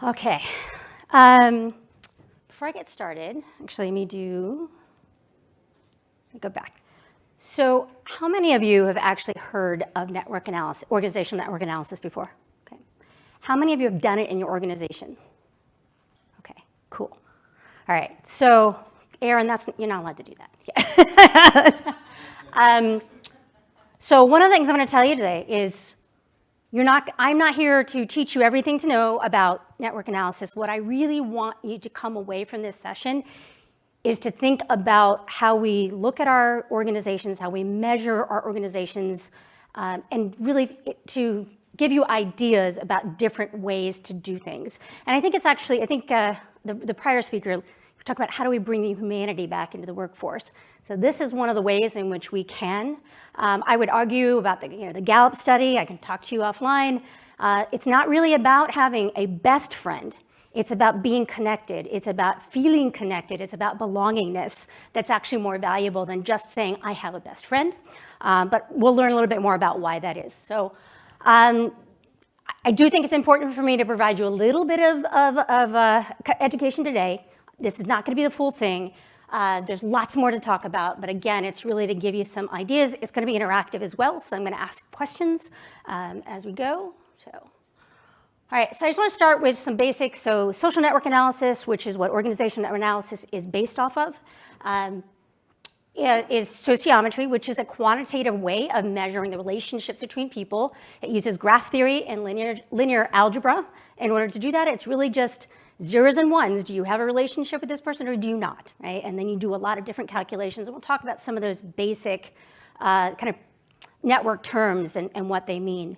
Okay. Before I get started, actually, let me go back. So how many of you have actually heard of network analysis, organizational network analysis before? Okay. How many of you have done it in your organizations? Okay, cool. All right, so Aaron, you're not allowed to do that. So one of the things I'm going to tell you today is I'm not here to teach you everything to know about network analysis. What I really want you to come away from this session is to think about how we look at our organizations, how we measure our organizations, and really to give you ideas about different ways to do things. And I think it's actually, the prior speaker talked about how do we bring the humanity back into the workforce. So this is one of the ways in which we can. I would argue about the Gallup study. I can talk to you offline. It's not really about having a best friend. It's about being connected. It's about feeling connected. It's about belongingness. That's actually more valuable than just saying, I have a best friend. But we'll learn a little bit more about why that is. So I do think it's important for me to provide you a little bit of education today. This is not going to be the full thing. There's lots more to talk about, but again, it's really to give you some ideas. It's going to be interactive as well, so I'm going to ask questions as we go. All right, so I just want to start with some basics. So social network analysis, which is what organizational network analysis is based off of, is sociometry, which is a quantitative way of measuring the relationships between people. It uses graph theory and linear algebra. In order to do that, it's really just zeros and ones. Do you have a relationship with this person or do you not, right? And then you do a lot of different calculations. And we'll talk about some of those basic kind of network terms and what they mean.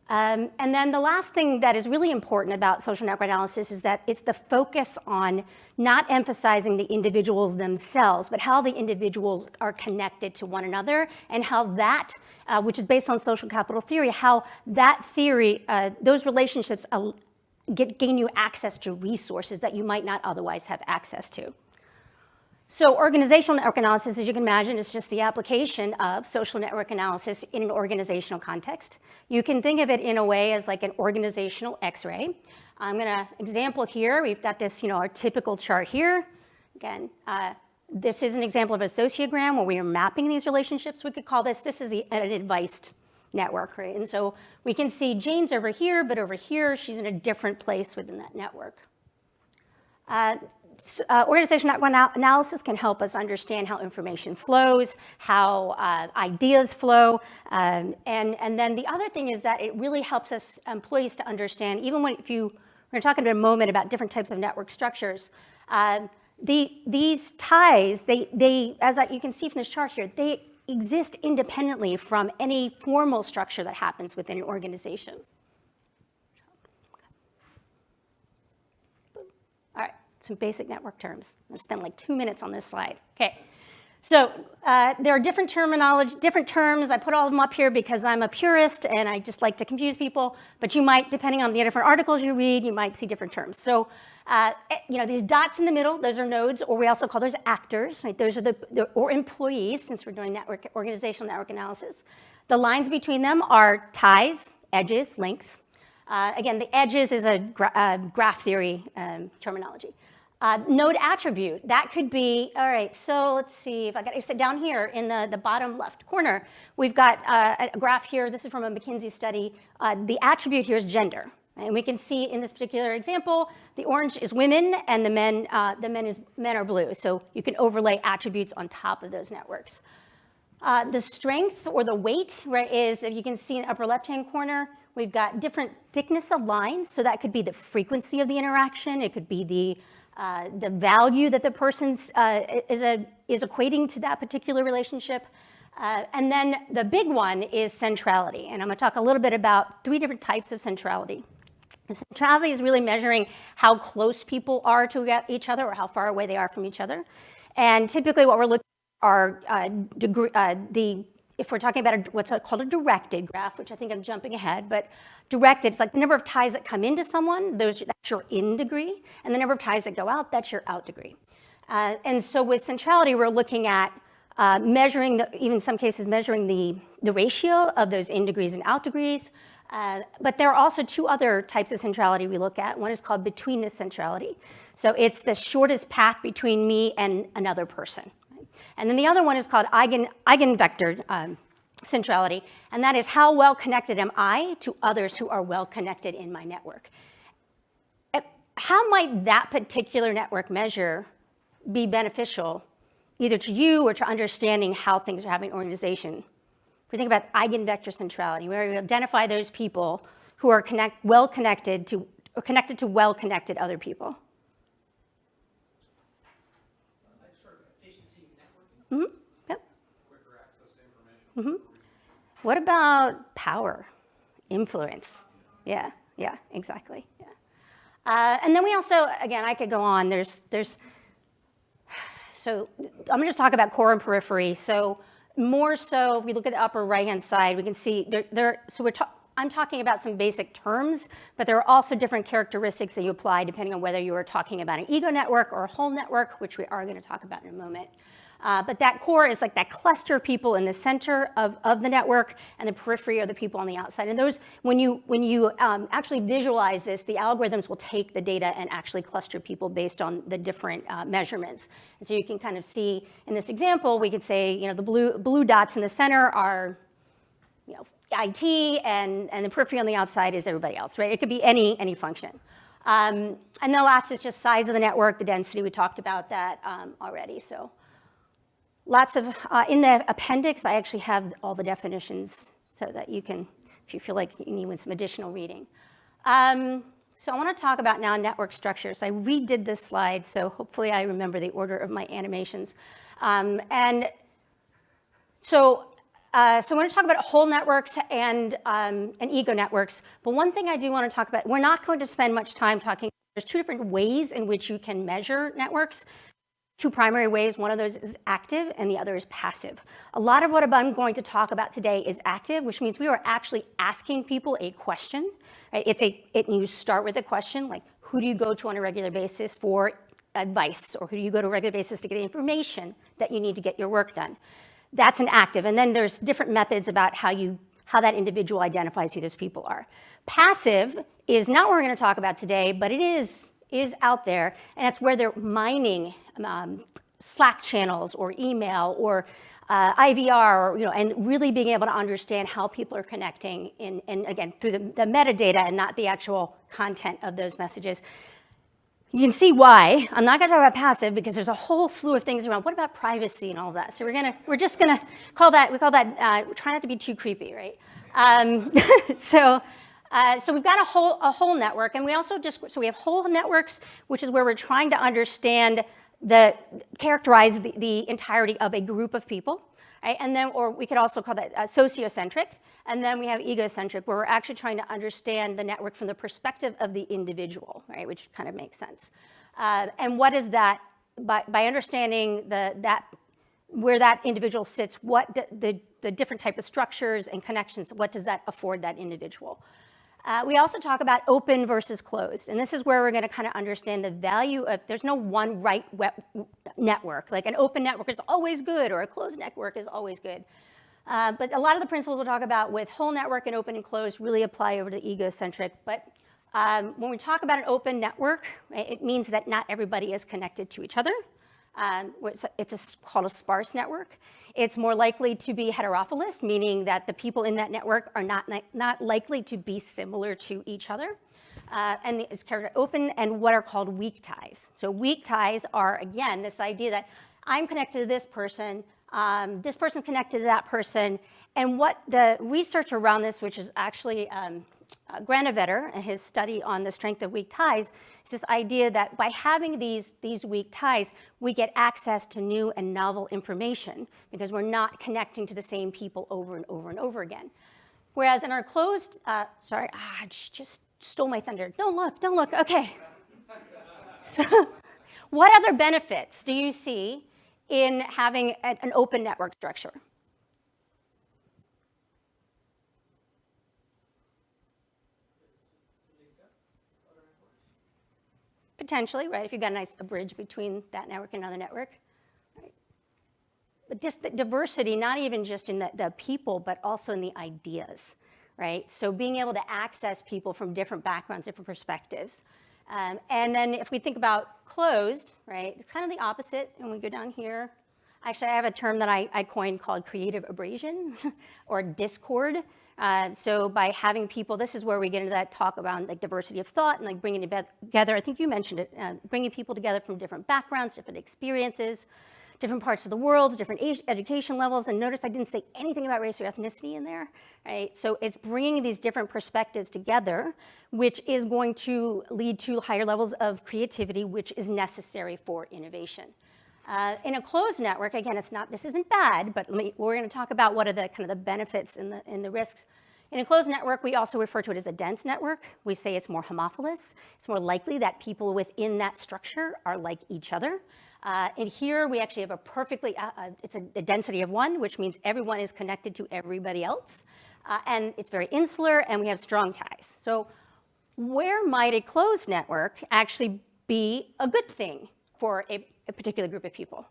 And then the last thing that is really important about social network analysis is that it's the focus on not emphasizing the individuals themselves, but how the individuals are connected to one another and how that, which is based on social capital theory, how that theory, those relationships gain you access to resources that you might not otherwise have access to. So organizational network analysis, as you can imagine, is just the application of social network analysis in an organizational context. You can think of it in a way as like an organizational X-ray. I'm going to example here. We've got this, our typical chart here. Again, this is an example of a sociogram where we are mapping these relationships. We could call this is an advice network, right? And so we can see Jane's over here, but over here, she's in a different place within that network. Organizational network analysis can help us understand how information flows, how ideas flow, and then the other thing is that it really helps us employees to understand, even we're going to talk in a moment about different types of network structures. These ties, they as you can see from this chart here, they exist independently from any formal structure that happens within an organization. All right, some basic network terms. I'm going to spend like 2 minutes on this slide. Okay, so there are different terms. I put all of them up here because I'm a purist and I just like to confuse people, but you might, depending on the different articles you read, you might see different terms. So these dots in the middle, those are nodes, or we also call those actors, right? Those are or employees, since we're doing organizational network analysis. The lines between them are ties, edges, links. Again, the edges is a graph theory terminology. Node attribute, that could be, all right, so let's see if I got to sit down here in the bottom left corner. We've got a graph here. This is from a McKinsey study. The attribute here is gender. And we can see in this particular example, the orange is women and the men are blue. So you can overlay attributes on top of those networks. The strength or the weight, right, is, if you can see in the upper left-hand corner, we've got different thickness of lines. So that could be the frequency of the interaction. It could be the value that the person is equating to that particular relationship. And then the big one is centrality. And I'm going to talk a little bit about 3 different types of centrality. The centrality is really measuring how close people are to each other or how far away they are from each other. And typically what we're looking at are if we're talking about what's called a directed graph, which I think I'm jumping ahead, but directed, it's like the number of ties that come into someone, that's your in degree, and the number of ties that go out, that's your out degree. And so with centrality, we're looking at measuring, even in some cases, measuring the ratio of those in degrees and out degrees. But there are also two other types of centrality we look at. One is called betweenness centrality. So it's the shortest path between me and another person. Right? And then the other one is called eigenvector centrality, and that is how well connected am I to others who are well connected in my network. How might that particular network measure be beneficial either to you or to understanding how things are happening in an organization? If we think about eigenvector centrality, where we identify those people who are connected to well-connected other people. Like sort of efficiency networking? Mm-hmm. Yep. Quicker access to information. Mm-hmm. What about power, influence? Yeah, exactly. Yeah. And then we also, again, I could go on. So I'm going to just talk about core and periphery. So more so, if we look at the upper right-hand side, we can see I'm talking about some basic terms, but there are also different characteristics that you apply depending on whether you are talking about an ego network or a whole network, which we are going to talk about in a moment. But that core is like that cluster of people in the center of the network, and the periphery are the people on the outside. And those, when you actually visualize this, the algorithms will take the data and actually cluster people based on the different measurements. And so you can kind of see in this example, we could say, the blue dots in the center are, IT, and the periphery on the outside is everybody else, right? It could be any function. And the last is just size of the network, the density. We talked about that already. So. Lots of, in the appendix, I actually have all the definitions so that you can, if you feel like you need some additional reading. So I want to talk about now network structures. I redid this slide, so hopefully I remember the order of my animations. And so I want to talk about whole networks and ego networks. But one thing I do want to talk about, we're not going to spend much time talking, there's two different ways in which you can measure networks. Two primary ways. One of those is active and the other is passive. A lot of what I'm going to talk about today is active, which means we are actually asking people a question. Right? You start with a question like, who do you go to on a regular basis for advice? Or who do you go to on a regular basis to get information that you need to get your work done? That's an active. And then there's different methods about how that individual identifies who those people are. Passive is not what we're going to talk about today, but it is out there, and that's where they're mining Slack channels or email or IVR, and really being able to understand how people are connecting and again, through the metadata and not the actual content of those messages. You can see why. I'm not going to talk about passive because there's a whole slew of things around. What about privacy and all of that? So we're just going to call that, try not to be too creepy, right? So we've got a whole network, and we also we have whole networks, which is where we're trying to understand characterize the entirety of a group of people, right? And then, or we could also call that sociocentric, and then we have egocentric, where we're actually trying to understand the network from the perspective of the individual, right? Which kind of makes sense. And what is that, by understanding where that individual sits, what the different type of structures and connections, what does that afford that individual? We also talk about open versus closed, and this is where we're going to kind of understand the value of, there's no one right network, like an open network is always good or a closed network is always good. But a lot of the principles we'll talk about with whole network and open and closed really apply over to egocentric. But when we talk about an open network, right, it means that not everybody is connected to each other. It's called a sparse network. It's more likely to be heterophilous, meaning that the people in that network are not likely to be similar to each other. And it's open and what are called weak ties. So weak ties are, again, this idea that I'm connected to this person connected to that person, and what the research around this, which is actually Granovetter and his study on the strength of weak ties, is this idea that by having these weak ties, we get access to new and novel information because we're not connecting to the same people over and over and over again. Whereas in our closed, just stole my thunder. Don't look, okay. So what other benefits do you see in having an open network structure? Potentially, right, if you've got a bridge between that network and another network. Right? But just the diversity, not even just in the people, but also in the ideas. right? So being able to access people from different backgrounds, different perspectives. And then if we think about closed, right, it's kind of the opposite. And we go down here. Actually, I have a term that I coined called creative abrasion or discord. So by having people, this is where we get into that talk about like diversity of thought and like bringing together, I think you mentioned it, bringing people together from different backgrounds, different experiences, different parts of the world, different education levels. And notice I didn't say anything about race or ethnicity in there, right? So it's bringing these different perspectives together, which is going to lead to higher levels of creativity, which is necessary for innovation. In a closed network, again, this isn't bad, but we're going to talk about what are the kind of the benefits and the risks. In a closed network, we also refer to it as a dense network. We say it's more homophilous. It's more likely that people within that structure are like each other. And here we actually have a perfectly, it's a density of 1, which means everyone is connected to everybody else. And it's very insular, and we have strong ties. So where might a closed network actually be a good thing for a particular group of people?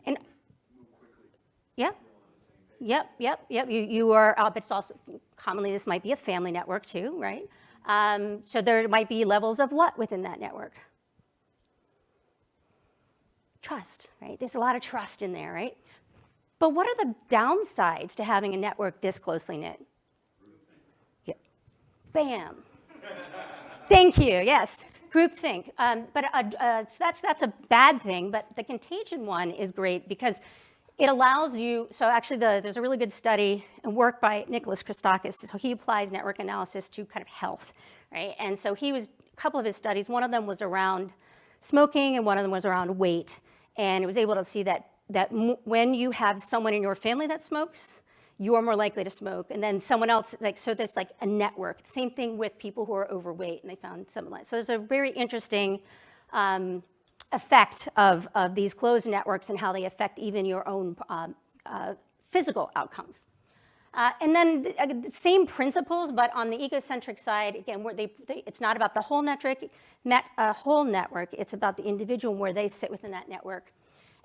And yeah, yep. You are, but it's also commonly this might be a family network too, right? So there might be levels of what within that network? Trust, right? There's a lot of trust in there, right? But what are the downsides to having a network this closely knit? Yeah. Bam. Thank you, yes. Groupthink. So that's a bad thing, but the contagion one is great because it allows you, so actually there's a really good study and work by Nicholas Christakis. So he applies network analysis to kind of health, right? And so a couple of his studies, one of them was around smoking and one of them was around weight. And it was able to see that when you have someone in your family that smokes, you are more likely to smoke. And then someone else, so there's like a network. Same thing with people who are overweight, and they found something like that. So there's a very interesting effect of these closed networks and how they affect even your own physical outcomes. And then the same principles, but on the egocentric side, again, where it's not about the whole network, it's about the individual and where they sit within that network.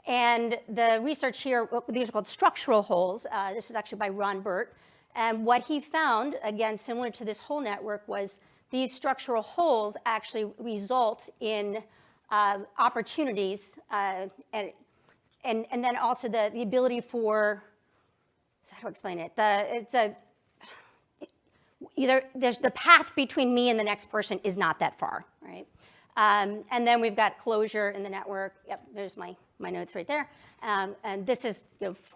And the research here, these are called structural holes. This is actually by Ron Burt. And what he found, again, similar to this whole network, was these structural holes actually result in opportunities and then also the ability for, how do I explain it? There's the path between me and the next person is not that far, right? And then we've got closure in the network. Yep, there's my notes right there. And this is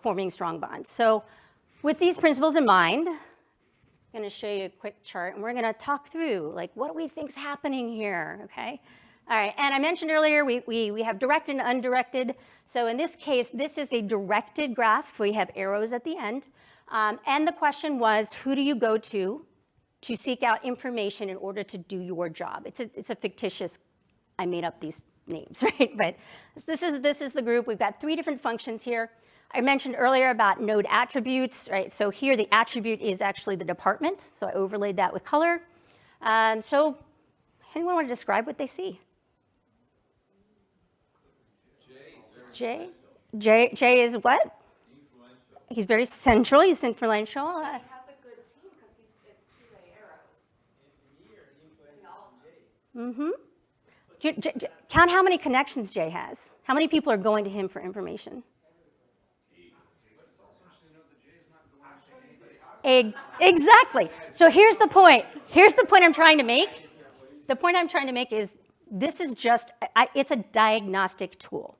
forming strong bonds. So with these principles in mind, I'm going to show you a quick chart, and we're going to talk through, like, what do we think's happening here, okay? All right, and I mentioned earlier we have directed and undirected. So in this case, this is a directed graph. We have arrows at the end. And the question was, who do you go to seek out information in order to do your job? It's a fictitious, I made up these names, right? But this is the group. We've got 3 different functions here. I mentioned earlier about node attributes, right? So here the attribute is actually the department. So I overlaid that with color. So anyone want to describe what they see? Jay is what? Influential. He's very central. He's influential. He has a good team because it's 2-way arrows. Mm-hmm. Count how many connections Jay has. How many people are going to him for information? Exactly. So here's the point. Here's the point I'm trying to make. The point I'm trying to make is this is just, it's a diagnostic tool.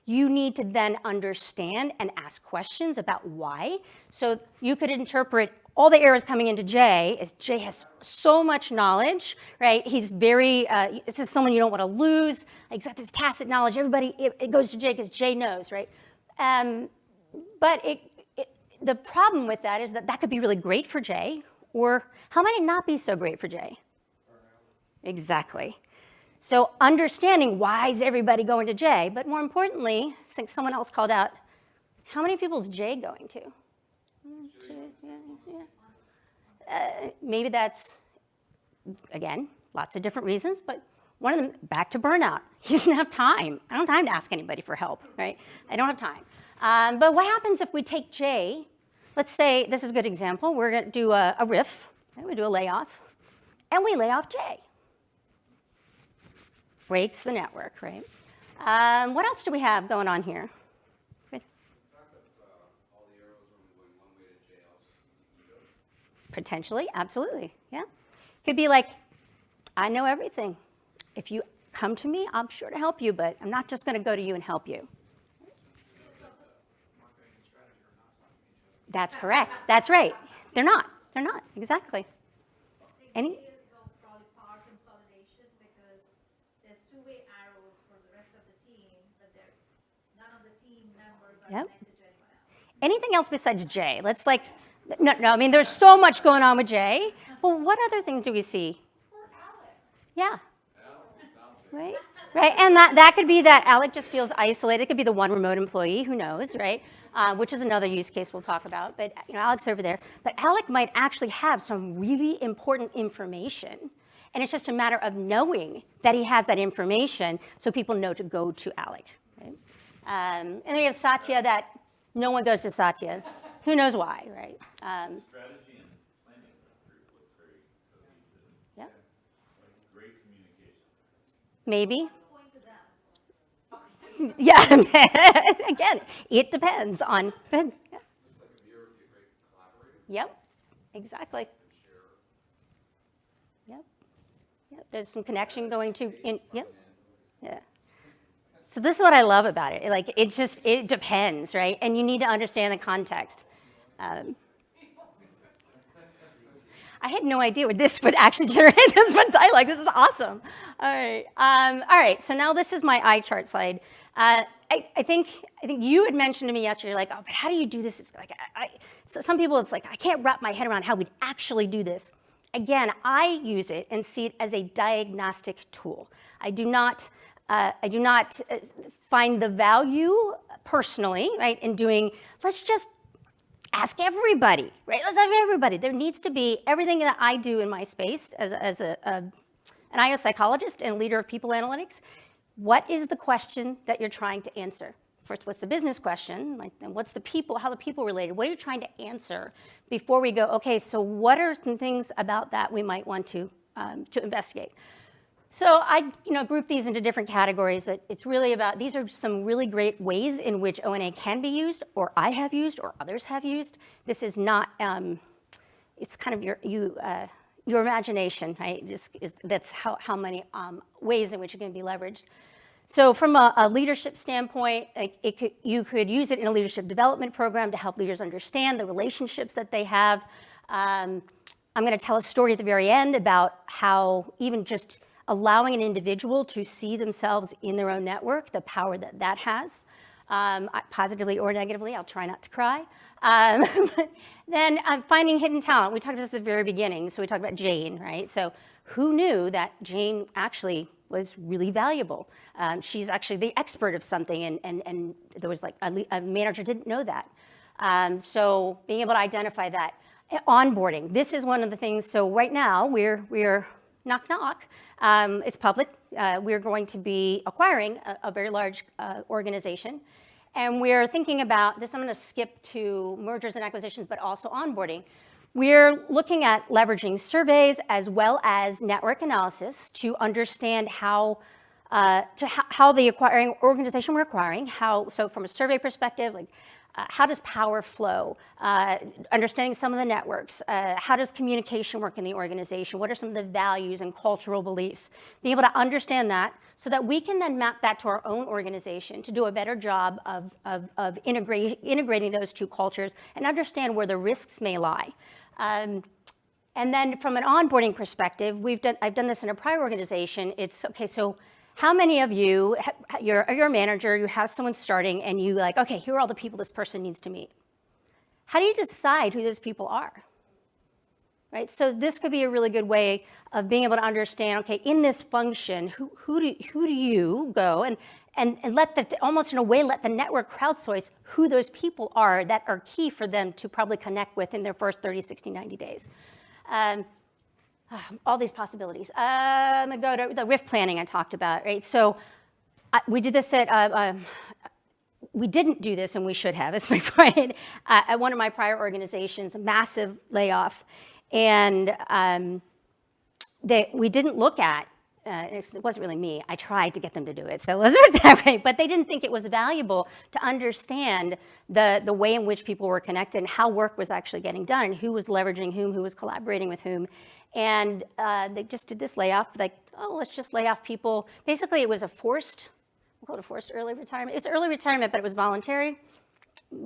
You need to then understand and ask questions about why. So you could interpret all the arrows coming into Jay as Jay has so much knowledge, right? He's very, this is someone you don't want to lose. He's got this tacit knowledge. Everybody, it goes to Jay because Jay knows, right? But the problem with that is that could be really great for Jay, or how might it not be so great for Jay? Exactly. So understanding why is everybody going to Jay, but more importantly, I think someone else called out, how many people is Jay going to? Maybe that's, again, lots of different reasons, but one of them, back to burnout. He doesn't have time. I don't have time to ask anybody for help, right? I don't have time. But what happens if we take J? Let's say, this is a good example. We're going to do a RIF. Okay, we do a layoff. And we lay off J. Breaks the network, right? What else do we have going on here? Good. The fact that all the arrows are only going one way to J also seems to ego. Potentially, absolutely, yeah. Could be like, I know everything. If you come to me, I'm sure to help you, but I'm not just going to go to you and help you. That's correct. That's right. They're not. They're not. Exactly. Any? It's also probably power consolidation because there's two-way arrows for the rest of the team, but none of the team members are Yep. connected to anyone else. Anything else besides J? Let's like, no, I mean, there's so much going on with J. But what other things do we see? Yeah. Right? Right, and that could be that Alec just feels isolated. It could be the one remote employee, who knows, right? Which is another use case we'll talk about. But Alec's over there. But Alec might actually have some really important information, and it's just a matter of knowing that he has that information, so people know to go to Alec. Right? And then we have Satya. That no one goes to Satya. Who knows why, right? Strategy and planning group looks very cohesive. Yeah. Like great communication. Maybe. Going to them. Yeah, again, it depends on. Go ahead. Yeah. Looks like a viewer would be a great collaborator. Yep, exactly. Yep. Yep. There's some connection going to. Yep. Yeah. So this is what I love about it. Like it depends, right? And you need to understand the context. I had no idea what this would actually generate this one dialogue. This is awesome. All right. So now this is my eye chart slide. I think you had mentioned to me yesterday, like, oh, but how do you do this? It's like so some people, it's like I can't wrap my head around how we'd actually do this. Again, I use it and see it as a diagnostic tool. I do not find the value personally, right, in doing. Let's just ask everybody, right? Let's ask everybody. There needs to be everything that I do in my space as an IO psychologist and leader of people analytics. What is the question that you're trying to answer? First, what's the business question? Like, and what's the people? How the people related? What are you trying to answer before we go? Okay, so what are some things about that we might want to investigate? So I group these into different categories, but it's really about, these are some really great ways in which ONA can be used, or I have used, or others have used. This is not, it's kind of your imagination, right? That's how many ways in which it can be leveraged. So from a leadership standpoint, you could use it in a leadership development program to help leaders understand the relationships that they have. I'm going to tell a story at the very end about how even just allowing an individual to see themselves in their own network, the power that that has, positively or negatively. I'll try not to cry. Then finding hidden talent. We talked about this at the very beginning. So we talked about Jane, right? So who knew that Jane actually was really valuable? She's actually the expert of something, and there was like a manager didn't know that. So being able to identify that. Onboarding. This is one of the things. So right now we're knock knock. It's public. We're going to be acquiring a very large organization. And we're thinking about this. I'm going to skip to mergers and acquisitions, but also onboarding. We're looking at leveraging surveys as well as network analysis to understand how the acquiring organization we're acquiring, so from a survey perspective, like how does power flow? Understanding some of the networks. How does communication work in the organization? What are some of the values and cultural beliefs? Being able to understand that so that we can then map that to our own organization to do a better job of integrating those two cultures and understand where the risks may lie. And then from an onboarding perspective, I've done this in a prior organization. It's, okay, so how many of you, you're a manager, you have someone starting, and you like, okay, here are all the people this person needs to meet. How do you decide who those people are? Right? So this could be a really good way of being able to understand, okay, in this function, who do you go and almost in a way let the network crowdsource who those people are that are key for them to probably connect with in their first 30, 60, 90 days. All these possibilities. I'm going to go to the RIF planning I talked about, right? So we did this at, we didn't do this, and we should have. It's my point. At one of my prior organizations, a massive layoff, and we didn't look at. It wasn't really me. I tried to get them to do it, so it wasn't that way. But they didn't think it was valuable to understand the way in which people were connected and how work was actually getting done and who was leveraging whom, who was collaborating with whom. And they just did this layoff, like, oh, let's just lay off people. Basically, it was a forced, we'll call it a forced early retirement. It's early retirement, but it was voluntary.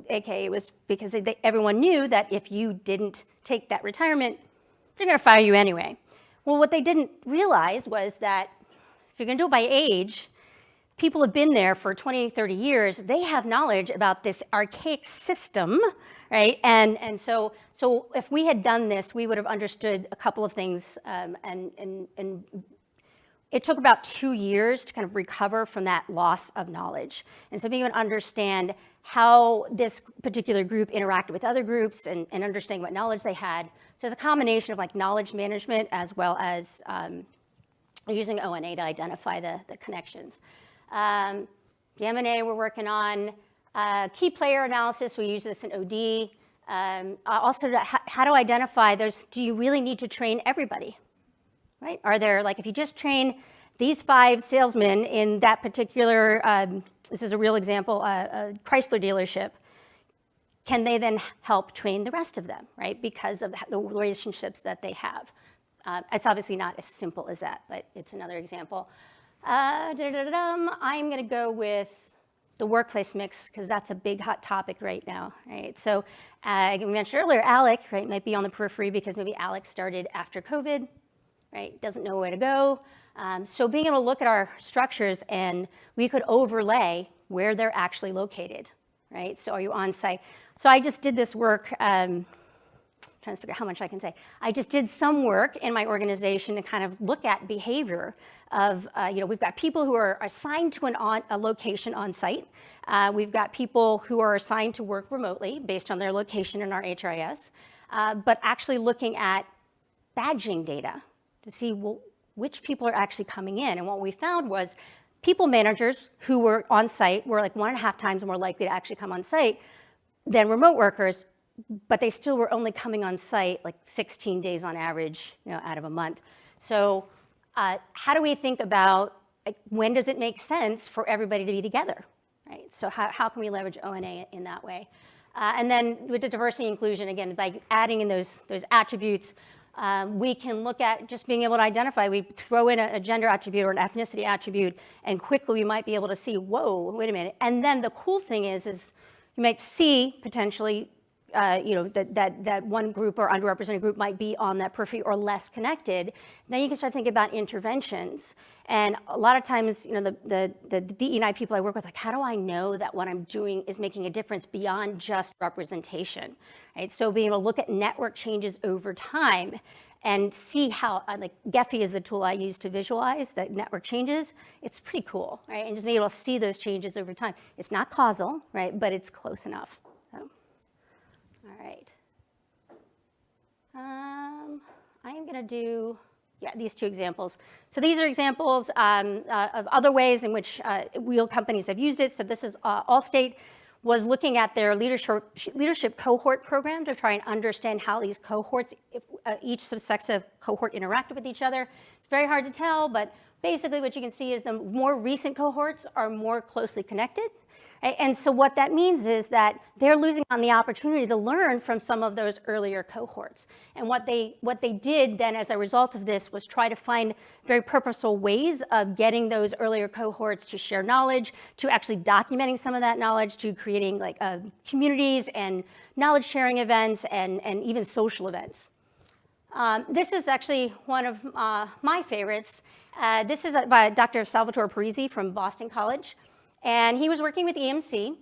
AKA, it was because everyone knew that if you didn't take that retirement, they're going to fire you anyway. Well, what they didn't realize was that if you're going to do it by age, people have been there for 20, 30 years. They have knowledge about this archaic system, right? And so if we had done this, we would have understood a couple of things. And it took about 2 years to kind of recover from that loss of knowledge. And so being able to understand how this particular group interacted with other groups and understanding what knowledge they had. So it's a combination of like knowledge management as well as using ONA to identify the connections. The M&A we're working on, key player analysis, we use this in OD. Also, how to identify do you really need to train everybody, right? Are there, like if you just train these 5 salesmen in that particular, this is a real example, a Chrysler dealership, can they then help train the rest of them, right? Because of the relationships that they have. It's obviously not as simple as that, but it's another example. I'm going to go with the workplace mix because that's a big hot topic right now, right? So I mentioned earlier, Alec, right, might be on the periphery because maybe Alec started after COVID, right? Doesn't know where to go. So being able to look at our structures and we could overlay where they're actually located, right? So are you on site? So I just did this work, trying to figure out how much I can say. I just did some work in my organization to kind of look at behavior of, we've got people who are assigned to a location on site. We've got people who are assigned to work remotely based on their location in our HRIS, but actually looking at badging data to see, well, which people are actually coming in. And what we found was people managers who were on site were like 1.5 times more likely to actually come on site than remote workers, but they still were only coming on site like 16 days on average, out of a month. So how do we think about when does it make sense for everybody to be together, right? So how can we leverage ONA in that way? And then with the diversity and inclusion, again, by adding in those attributes, we can look at just being able to identify. We throw in a gender attribute or an ethnicity attribute, and quickly we might be able to see, whoa, wait a minute. And then the cool thing is you might see potentially, that one group or underrepresented group might be on that periphery or less connected. Then you can start thinking about interventions. And a lot of times, the DE&I people I work with, like, how do I know that what I'm doing is making a difference beyond just representation, right? So being able to look at network changes over time and see how, like Gephi is the tool I use to visualize that network changes. It's pretty cool, right? And just being able to see those changes over time. It's not causal, right? But it's close enough. So. All right. I am going to do, these 2 examples. So these are examples of other ways in which real companies have used it. So this is Allstate was looking at their leadership cohort program to try and understand how these cohorts, each successive cohort interacted with each other. It's very hard to tell, but basically what you can see is the more recent cohorts are more closely connected. And so what that means is that they're losing on the opportunity to learn from some of those earlier cohorts. And what they did then as a result of this was try to find very purposeful ways of getting those earlier cohorts to share knowledge, to actually documenting some of that knowledge, to creating like communities and knowledge sharing events and even social events. This is actually one of my favorites. This is by Dr. Salvatore Parisi from Boston College. And he was working with EMC,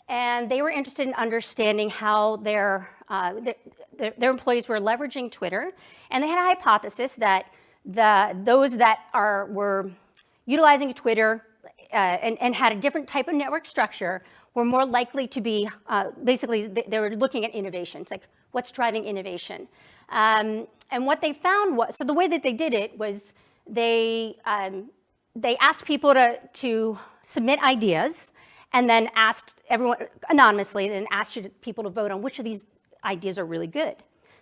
and they were interested in understanding how their employees were leveraging Twitter. And they had a hypothesis that those that were utilizing Twitter and had a different type of network structure were more likely to be, basically, they were looking at innovation. It's like, what's driving innovation? And what they found was, so the way that they did it was they asked people to submit ideas, and then asked everyone anonymously, and asked people to vote on which of these ideas are really good.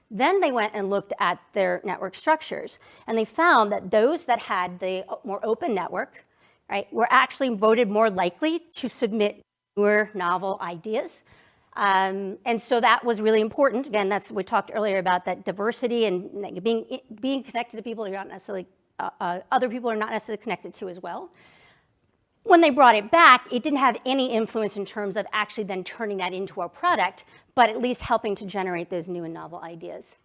Then they went and looked at their network structures, and they found that those that had the more open network, right, were actually voted more likely to submit newer, novel ideas. And so that was really important. Again, we talked earlier about that diversity and being connected to people you're not necessarily, other people are not necessarily connected to as well. When they brought it back, it didn't have any influence in terms of actually then turning that into a product, but at least helping to generate those new and novel ideas.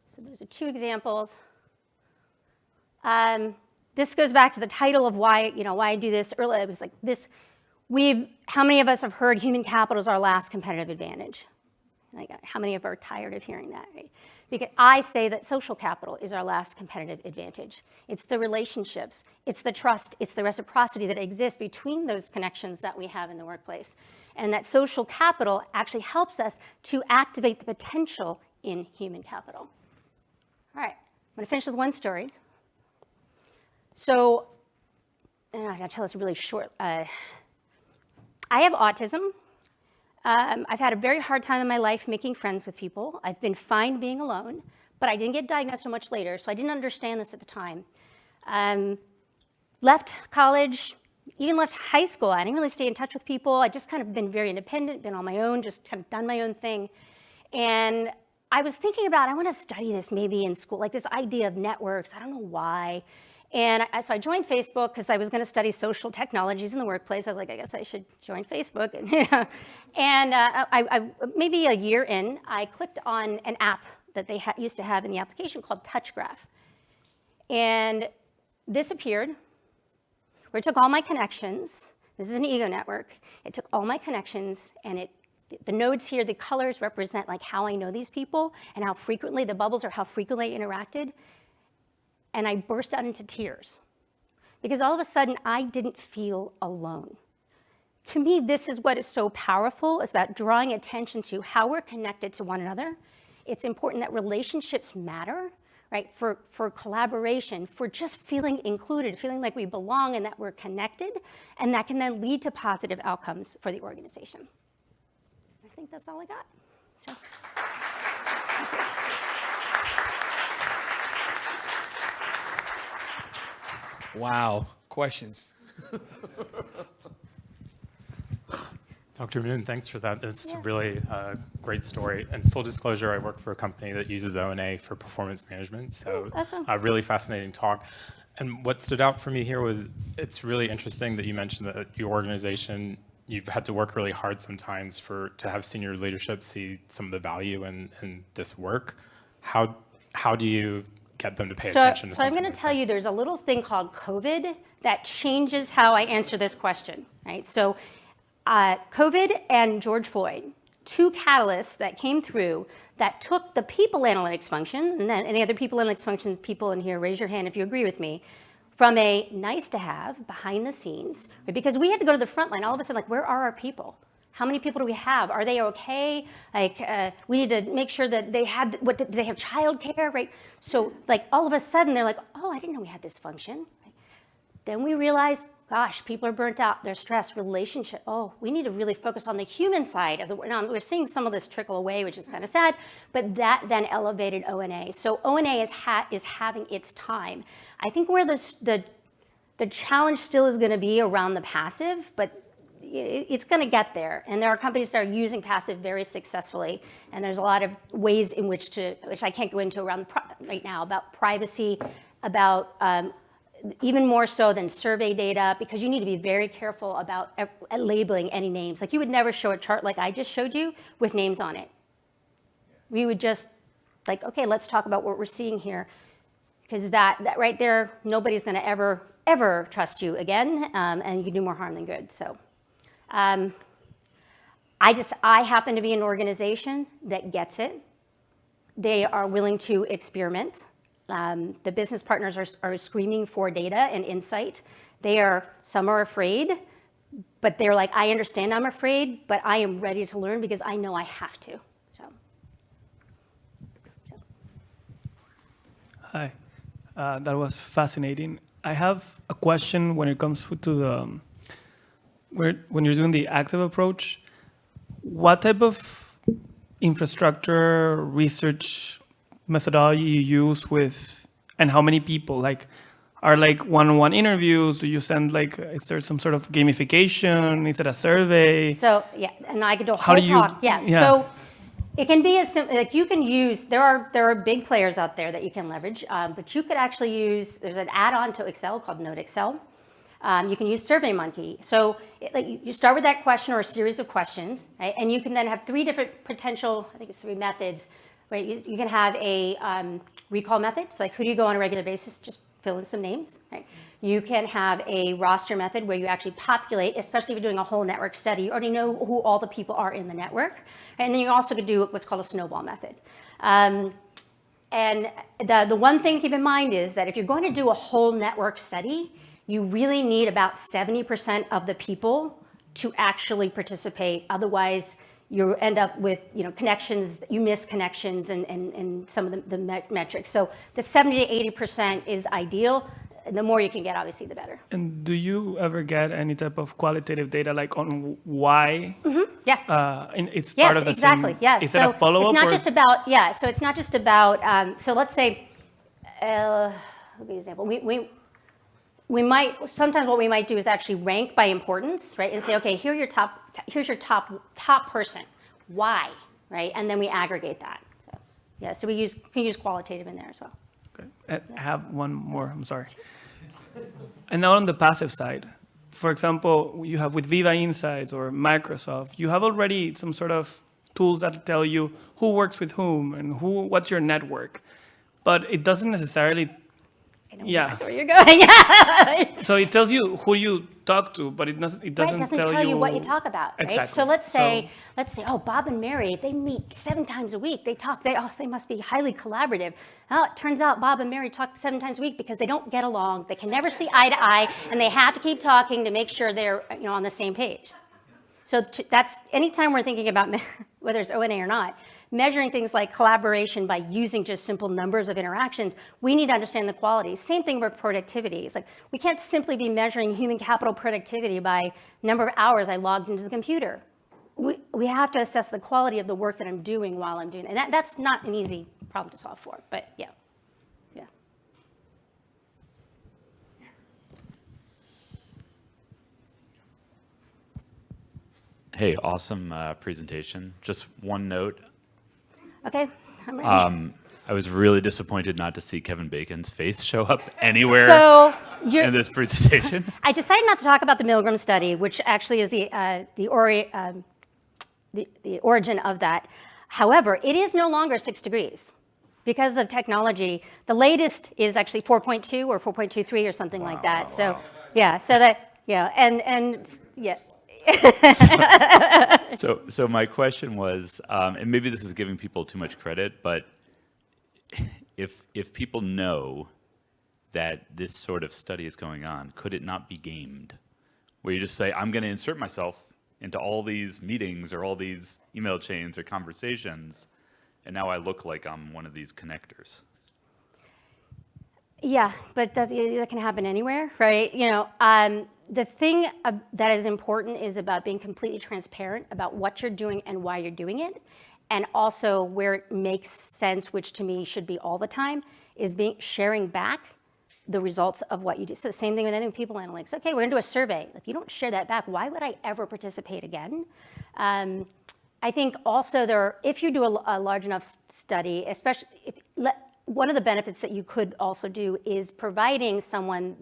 So those are 2 examples. This goes back to the title of why I do this. Earlier, it was like this. How many of us have heard human capital is our last competitive advantage? Like, how many of us are tired of hearing that? Right? Because I say that social capital is our last competitive advantage. It's the relationships, it's the trust, it's the reciprocity that exists between those connections that we have in the workplace. And that social capital actually helps us to activate the potential in human capital. All right, I'm going to finish with one story. So, and I got to tell this really short. I have autism. I've had a very hard time in my life making friends with people. I've been fine being alone, but I didn't get diagnosed so much later, so I didn't understand this at the time. Left college, even left high school. I didn't really stay in touch with people. I just kind of been very independent, been on my own, just kind of done my own thing. And I was thinking about, I want to study this maybe in school, like this idea of networks. I don't know why. And so I joined Facebook because I was going to study social technologies in the workplace. I was like, I guess I should join Facebook. And I maybe a year in, I clicked on an app that they used to have in the application called TouchGraph. And this appeared, where it took all my connections. This is an ego network. It took all my connections, and the nodes here, the colors represent like how I know these people and how frequently, the bubbles are how frequently I interacted. And I burst out into tears because all of a sudden I didn't feel alone. To me, this is what is so powerful. It's about drawing attention to how we're connected to one another. It's important that relationships matter, right? For collaboration, for just feeling included, feeling like we belong and that we're connected, and that can then lead to positive outcomes for the organization. I think that's all I got. So. Wow. Questions? Dr. Moon, thanks for that. It's really a great story. And full disclosure, I work for a company that uses O&A for performance management. So awesome. A really fascinating talk. And what stood out for me here was it's really interesting that you mentioned that your organization, you've had to work really hard sometimes to have senior leadership see some of the value in this work. How do you get them to pay attention to something? So I'm going to tell you there's a little thing called COVID that changes how I answer this question, right? So COVID and George Floyd, 2 catalysts that came through that took the people analytics function, and then any other people analytics functions, people in here, raise your hand if you agree with me, from a nice to have behind the scenes, right? Because we had to go to the front line. All of a sudden, like, where are our people? How many people do we have? Are they okay? Like, we need to make sure that they have, do they have childcare, right? So, like, all of a sudden, they're like, oh, I didn't know we had this function. Right? Then we realized, gosh, people are burnt out, they're stressed, relationship. Oh, we need to really focus on the human side of the work. Now, we're seeing some of this trickle away, which is kind of sad, but that then elevated O&A. So O&A is having its time. I think where the challenge still is going to be around the passive, but it's going to get there. And there are companies that are using passive very successfully. And there's a lot of ways in which I can't go into around right now, about privacy, about even more so than survey data, because you need to be very careful about labeling any names. Like, you would never show a chart like I just showed you with names on it. We would just like, okay, let's talk about what we're seeing here. Because that right there, nobody's going to ever trust you again, and you can do more harm than good. So I happen to be an organization that gets it. They are willing to experiment. The business partners are screaming for data and insight. Some are afraid, but they're like, I understand I'm afraid, but I am ready to learn because I know I have to. So. Hi, that was fascinating. I have a question when it comes to when you're doing the active approach, what type of infrastructure, research methodology you use with, and how many people? Like, are like one-on-one interviews? Do you send like, is there some sort of gamification? Is it a survey? So yeah, and I could do a How whole do you- talk. Yeah. yeah. So it can be as simple, like you can use, there are big players out there that you can leverage, but you could actually use, there's an add-on to Excel called Node Excel. You can use SurveyMonkey. So you start with that question or a series of questions, right? And you can then have 3 different potential, I think it's 3 methods, right? You can have a recall method. So like who do you go on a regular basis? Just fill in some names, right? You can have a roster method where you actually populate, especially if you're doing a whole network study. You already know who all the people are in the network. And then you also could do what's called a snowball method. And the one thing to keep in mind is that if you're going to do a whole network study, you really need about 70% of the people to actually participate. Otherwise, you end up with connections, you miss connections and some of the metrics. So the 70 to 80% is ideal. The more you can get, obviously, the better. And do you ever get any type of qualitative data, like on why? Yeah. And it's Yes, part of the exactly. same. Yes. Is So it a follow-up? it's not or? just about So it's not just about. So let's say, I'll give you an example. We might sometimes what we might do is actually rank by importance, right? And say, okay, here's your top person. Why, right? And then we aggregate that. So yeah. So we can use qualitative in there as well. Okay. I have one more, I'm sorry. And now on the passive side, for example, you have with Viva Insights or Microsoft, you have already some sort of tools that tell you who works with whom and what's your network. But it doesn't necessarily, I know exactly where you're going. Yeah. so it tells you who you talk to, but it doesn't Right, tell you what you talk about, right? Exactly. So let's say, oh, Bob and Mary, they meet 7 times a week. They talk, they must be highly collaborative. Well, it turns out Bob and Mary talk 7 times a week because they don't get along. They can never see eye to eye, and they have to keep talking to make sure they're on the same page. So that's, anytime we're thinking about whether it's O&A or not, measuring things like collaboration by using just simple numbers of interactions, we need to understand the quality. Same thing with productivity. It's like we can't simply be measuring human capital productivity by number of hours I logged into the computer. We have to assess the quality of the work that I'm doing while I'm doing it. And that's not an easy problem to solve for, but yeah. Yeah. Hey, awesome presentation. Just one note. Okay, I'm ready. I was really disappointed not to see Kevin Bacon's face show up anywhere So in this presentation. I decided not to talk about the Milgram study, which actually is the origin of that. However, it is no longer 6 degrees because of technology. The latest is actually 4.2 or 4.23 or something like that. So yeah, so that and yeah. So my question was, and maybe this is giving people too much credit, but if people know that this sort of study is going on, could it not be gamed? Where you just say, I'm going to insert myself into all these meetings or all these email chains or conversations, and now I look like I'm one of these connectors. Yeah, but that can happen anywhere, right? The thing that is important is about being completely transparent about what you're doing and why you're doing it. And also where it makes sense, which to me should be all the time, is sharing back the results of what you do. So the same thing with people analytics. Okay, we're gonna do a survey. If you don't share that back, why would I ever participate again? I think also if you do a large enough study, especially one of the benefits that you could also do is providing someone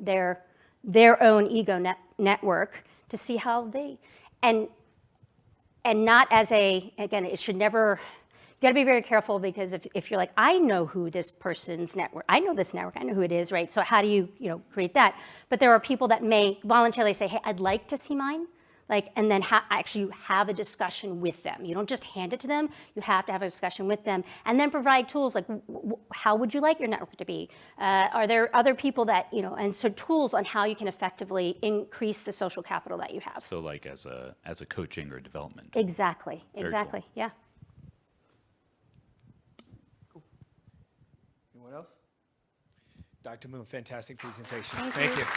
their own ego network to see how they, and not as again, it should never, you gotta be very careful because if you're like, I know who this person's network, I know this network, I know who it is, right? So how do you create that? But there are people that may voluntarily say, hey, I'd like to see mine. And then actually you have a discussion with them. You don't just hand it to them, you have to have a discussion with them and then provide tools like, how would you like your network to be? Are there other people that, and so tools on how you can effectively increase the social capital that you have. So like as a coaching or development. Exactly, Very exactly, cool. yeah. Cool. Anyone else? Dr. Moon, fantastic presentation. Thank Thank you. you.